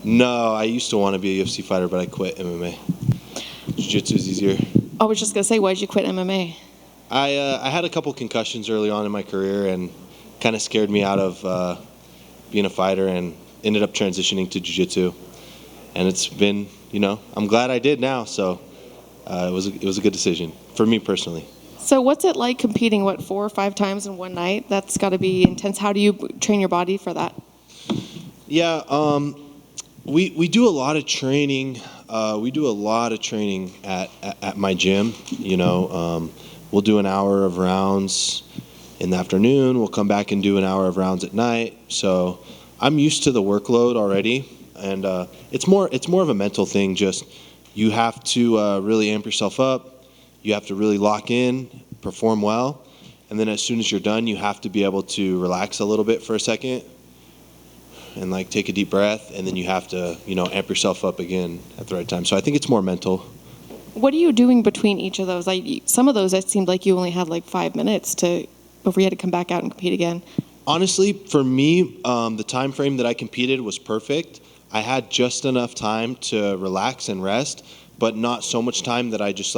No, I used to want to be a UFC fighter, but I quit MMA. Jiu-jitsu is easier. I was just going to say, why did you quit MMA? I had a couple concussions early on in my career and kind of scared me out of being a fighter, and ended up transitioning to jiu-jitsu. And it's been, I'm glad I did now. So it was a good decision for me personally. So what's it like competing, 4 or 5 times in one night? That's got to be intense. How do you train your body for that? Yeah, we do a lot of training. We do a lot of training at my gym. We'll do an hour of rounds in the afternoon. We'll come back and do an hour of rounds at night. So I'm used to the workload already, and it's more of a mental thing. Just you have to really amp yourself up. You have to really lock in, perform well, and then as soon as you're done, you have to be able to relax a little bit for a second and take a deep breath, and then you have to amp yourself up again at the right time. So I think it's more mental. What are you doing between each of those? Some of those, it seemed like you only had 5 minutes before you had to come back out and compete again. Honestly, for me, the time frame that I competed was perfect. I had just enough time to relax and rest, but not so much time that I just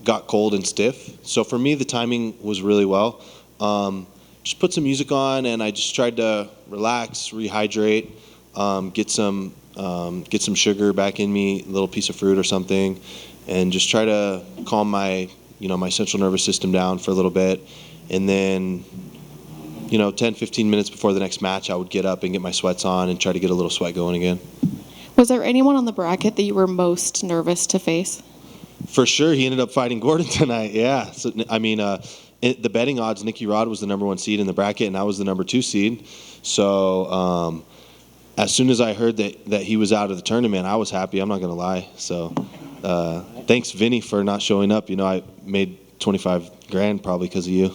got cold and stiff. So for me, the timing was really well. Just put some music on, and I just tried to relax, rehydrate, get some sugar back in me, a little piece of fruit or something, and just try to calm my my central nervous system down for a little bit. And then 10, 15 minutes before the next match, I would get up and get my sweats on and try to get a little sweat going again. Was there anyone on the bracket that you were most nervous to face? For sure, he ended up fighting Gordon tonight. Yeah, so I mean, the betting odds, Nicky Rod was the number 1 seed in the bracket, and I was the number 2 seed. So as soon as I heard that he was out of the tournament, I was happy. I'm not gonna lie. So thanks, Vinny, for not showing up. I made 25 grand probably because of you.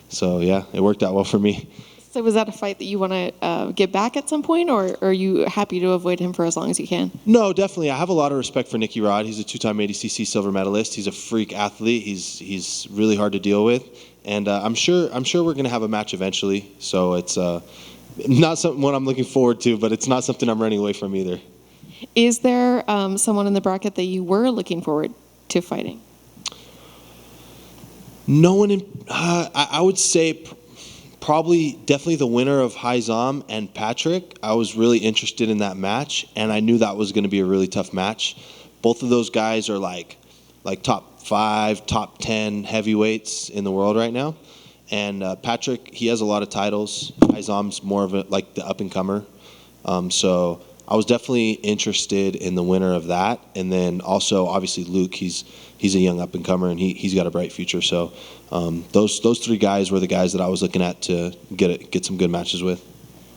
So yeah, it worked out well for me. So was that a fight that you want to get back at some point, or are you happy to avoid him for as long as you can? No, definitely. I have a lot of respect for Nicky Rod. He's a 2-time ADCC silver medalist. He's a freak athlete. He's really hard to deal with, and I'm sure we're gonna have a match eventually. So it's not something what I'm looking forward to, but it's not something I'm running away from either. Is there someone in the bracket that you were looking forward to fighting? No one I would say definitely the winner of Haizam and Patrick. I was really interested in that match, and I knew that was going to be a really tough match. Both of those guys are like top 5, top 10 heavyweights in the world right now. And Patrick, he has a lot of titles. Haizam's more of the up-and-comer. So I was definitely interested in the winner of that. And then also, obviously, Luke, he's a young up-and-comer, and he's got a bright future. So those 3 guys were the guys that I was looking at to get some good matches with.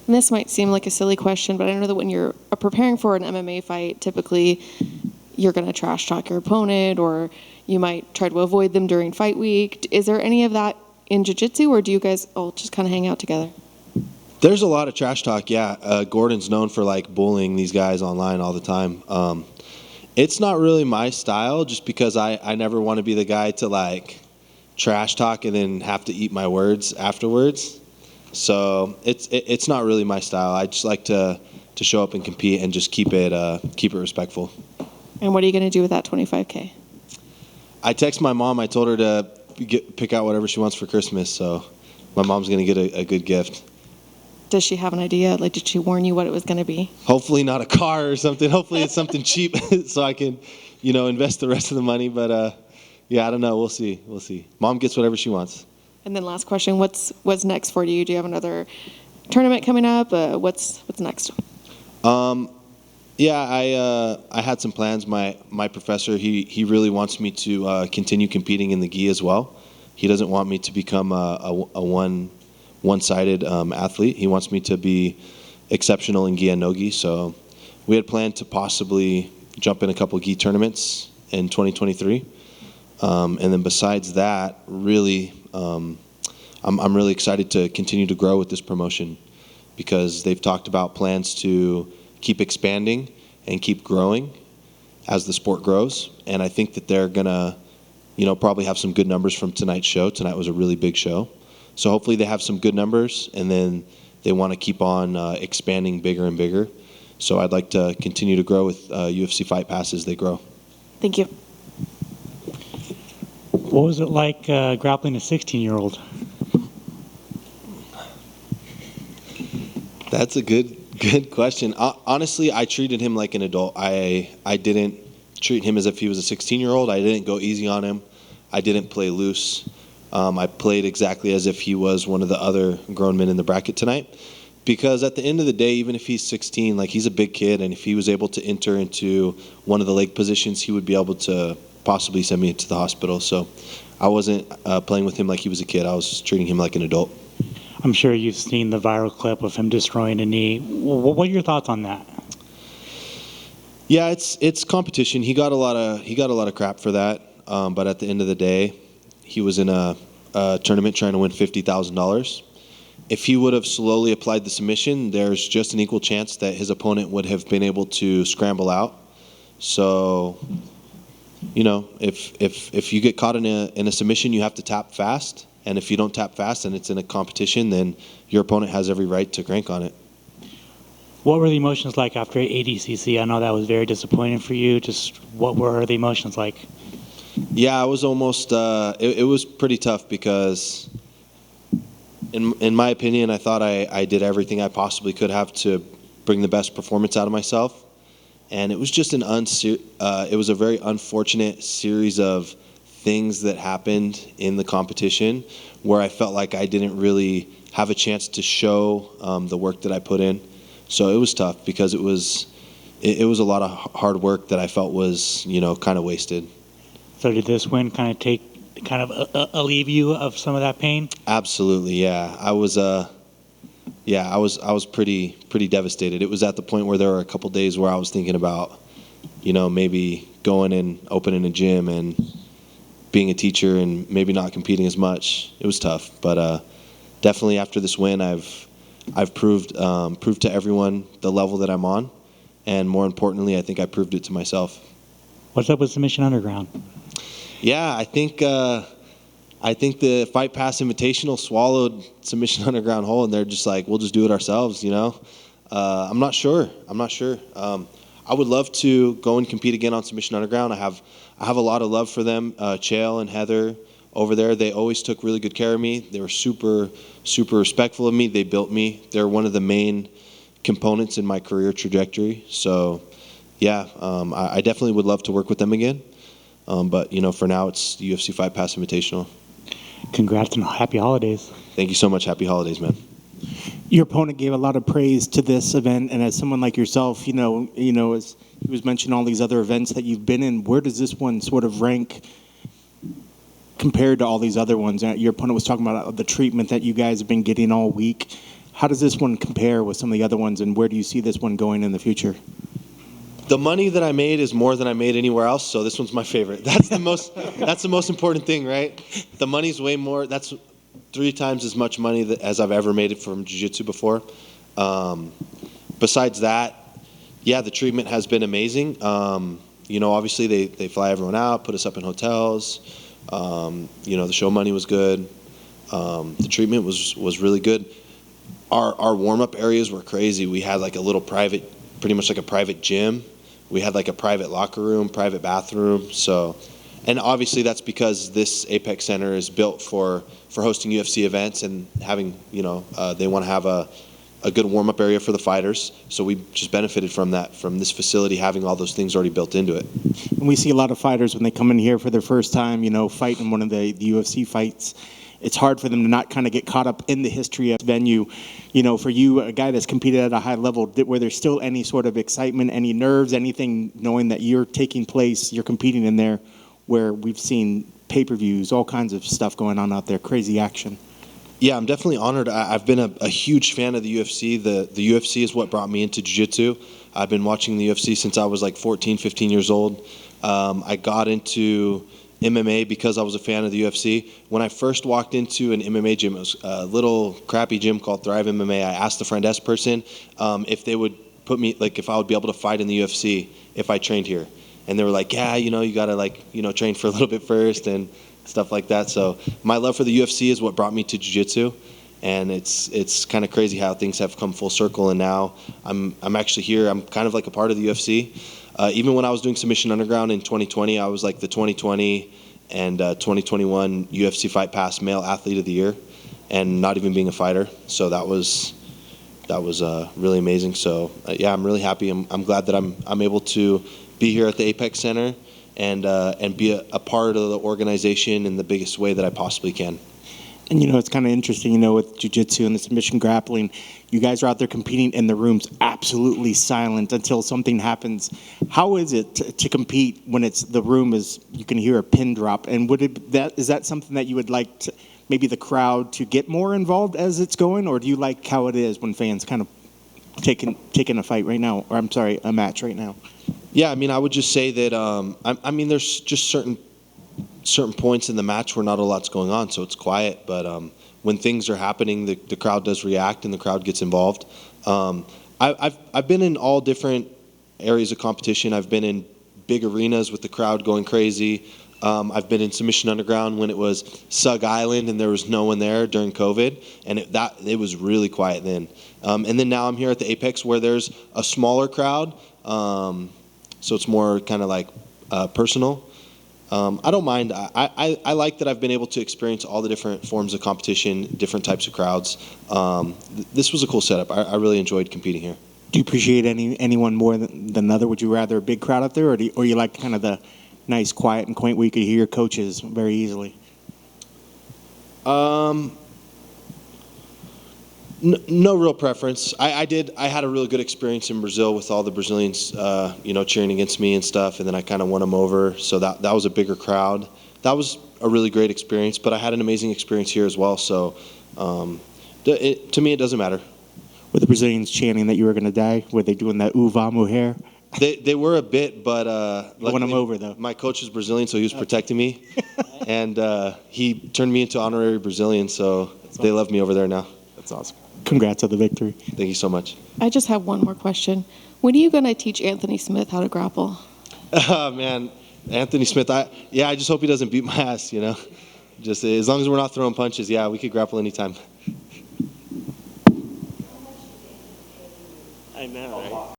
And this might seem like a silly question, but I know that when you're preparing for an MMA fight, typically you're going to trash talk your opponent, or you might try to avoid them during fight week. Is there any of that in jiu-jitsu, or do you guys all just kind of hang out together? There's a lot of trash talk, yeah. Gordon's known for bullying these guys online all the time. It's not really my style, just because I never want to be the guy to trash talk and then have to eat my words afterwards. So it's not really my style. I just like to show up and compete and just keep it respectful. And what are you going to do with that $25K? I text my mom. I told her to pick out whatever she wants for Christmas. So my mom's going to get a good gift. Does she have an idea? Did she warn you what it was going to be? Hopefully not a car or something. Hopefully it's something cheap so I can, invest the rest of the money. But yeah, I don't know. We'll see. Mom gets whatever she wants. And then last question: What's next for you? Do you have another tournament coming up? What's next? Yeah, I had some plans. My professor, he really wants me to continue competing in the gi as well. He doesn't want me to become a one-sided athlete. He wants me to be exceptional in gi and no gi. So we had planned to possibly jump in a couple gi tournaments in 2023. And then besides that, really, I'm really excited to continue to grow with this promotion, because they've talked about plans to keep expanding and keep growing as the sport grows. And I think that they're gonna, probably have some good numbers from tonight's show. Tonight was a really big show. So hopefully they have some good numbers, and then they want to keep on expanding bigger and bigger. So I'd like to continue to grow with UFC Fight Pass as they grow. Thank you. What was it like grappling a 16-year-old? That's a good question. Honestly, I treated him like an adult. I didn't treat him as if he was a 16-year-old. I didn't go easy on him. I didn't play loose. I played exactly as if he was one of the other grown men in the bracket tonight. Because at the end of the day, even if he's 16, like, he's a big kid, and if he was able to enter into one of the leg positions, he would be able to possibly send me to the hospital. So I wasn't playing with him like he was a kid. I was treating him like an adult. I'm sure you've seen the viral clip of him destroying a knee. What are your thoughts on that? Yeah, it's competition. He got a lot of crap for that. But at the end of the day, he was in a tournament trying to win $50,000. If he would have slowly applied the submission, there's just an equal chance that his opponent would have been able to scramble out. So, you know, if you get caught in a submission, you have to tap fast. And if you don't tap fast and it's in a competition, then your opponent has every right to crank on it. What were the emotions like after ADCC? I know that was very disappointing for you. Just what were the emotions like? Yeah, I was almost. It was pretty tough because, in my opinion, I thought I did everything I possibly could have to bring the best performance out of myself, and it was just it was a very unfortunate series of things that happened in the competition where I felt like I didn't really have a chance to show the work that I put in. So it was tough because it was a lot of hard work that I felt was, kind of wasted. So did this win kind of alleviate you of some of that pain? Absolutely, yeah. I was pretty devastated. It was at the point where there were a couple days where I was thinking about, maybe going and opening a gym and being a teacher and maybe not competing as much. It was tough, but definitely after this win, I've proved to everyone the level that I'm on, and more importantly, I think I proved it to myself. What's up with Submission Underground? Yeah, I think the Fight Pass Invitational swallowed Submission Underground whole, and they're just like, we'll just do it ourselves, I'm not sure. I would love to go and compete again on Submission Underground. I have a lot of love for them. Chael and Heather over there, they always took really good care of me. They were super, super respectful of me. They built me. They're one of the main components in my career trajectory. So, yeah, I definitely would love to work with them again. But, for now, it's the UFC Fight Pass Invitational. Congrats and happy holidays. Thank you so much. Happy holidays, man. Your opponent gave a lot of praise to this event, and as someone like yourself, as he was mentioning all these other events that you've been in, where does this one sort of rank compared to all these other ones? Your opponent was talking about the treatment that you guys have been getting all week. How does this one compare with some of the other ones, and where do you see this one going in the future? The money that I made is more than I made anywhere else, so this one's my favorite. That's the most important thing, right? The money's way more. That's 3 times as much money as I've ever made it from jiu-jitsu before. Besides that, yeah, the treatment has been amazing. Obviously they fly everyone out, put us up in hotels. The show money was good. The treatment was really good. Our warm-up areas were crazy. We had like a little pretty much like a private gym. We had like a private locker room, private bathroom. So, and obviously that's because this Apex Center is built for hosting UFC events and having, they want to have a good warm-up area for the fighters. So we just benefited from that, from this facility having all those things already built into it. And we see a lot of fighters when they come in here for their first time, fighting one of the UFC fights. It's hard for them to not kind of get caught up in the history of the venue. For you, a guy that's competed at a high level, were there still any sort of excitement, any nerves, anything knowing that you're competing in there where we've seen pay-per-views, all kinds of stuff going on out there, crazy action? Yeah, I'm definitely honored. I've been a huge fan of the UFC. The UFC is what brought me into jiu-jitsu. I've been watching the UFC since I was like 14, 15 years old. I got into MMA because I was a fan of the UFC. When I first walked into an MMA gym, it was a little crappy gym called Thrive MMA. I asked the front desk person if they would put me, like, if I would be able to fight in the UFC if I trained here. And they were like, yeah, you got to train for a little bit first. And stuff like that. So my love for the UFC is what brought me to jiu-jitsu, and it's kind of crazy how things have come full circle. And now I'm actually here. I'm kind of like a part of the UFC. Even when I was doing Submission Underground in 2020, I was like the 2020 and 2021 UFC Fight Pass Male Athlete of the Year, and not even being a fighter. So that was really amazing. So yeah, I'm really happy. I'm glad that I'm able to be here at the Apex Center and be a part of the organization in the biggest way that I possibly can. And it's kind of interesting, with jiu-jitsu and the submission grappling, you guys are out there competing and the room's absolutely silent until something happens. How is it to compete when you can hear a pin drop? And is that something that you would like to, maybe the crowd to get more involved as it's going, or do you like how it is when fans kind of taking a fight right now, or I'm sorry, a match right now? Yeah, I mean, I would just say that I mean, there's just certain points in the match where not a lot's going on, so it's quiet. But when things are happening, the crowd does react and the crowd gets involved. I've been in all different areas of competition. I've been in big arenas with the crowd going crazy. I've been in Submission Underground when it was Sug Island and there was no one there during COVID, and it was really quiet then. And then now I'm here at the Apex where there's a smaller crowd, so it's more kind of like personal. I don't mind. I like that I've been able to experience all the different forms of competition, different types of crowds. This was a cool setup. I really enjoyed competing here. Do you appreciate anyone more than another? Would you rather a big crowd up there, or you like kind of the nice, quiet, and quaint where you could hear your coaches very easily? No real preference. I had a really good experience in Brazil with all the Brazilians, cheering against me and stuff, and then I kind of won them over. So that was a bigger crowd. That was a really great experience. But I had an amazing experience here as well. So to me, it doesn't matter. Were the Brazilians chanting that you were going to die? Were they doing that "Uva mujer"? They were a bit, but won them over though. My coach is Brazilian, so he was protecting me, and he turned me into honorary Brazilian. So they love me over there now. That's awesome. Congrats on the victory. Thank you so much. I just have one more question. When are you going to teach Anthony Smith how to grapple? Oh, man, Anthony Smith, I just hope he doesn't beat my ass, Just as long as we're not throwing punches, yeah, we could grapple anytime. I know, right?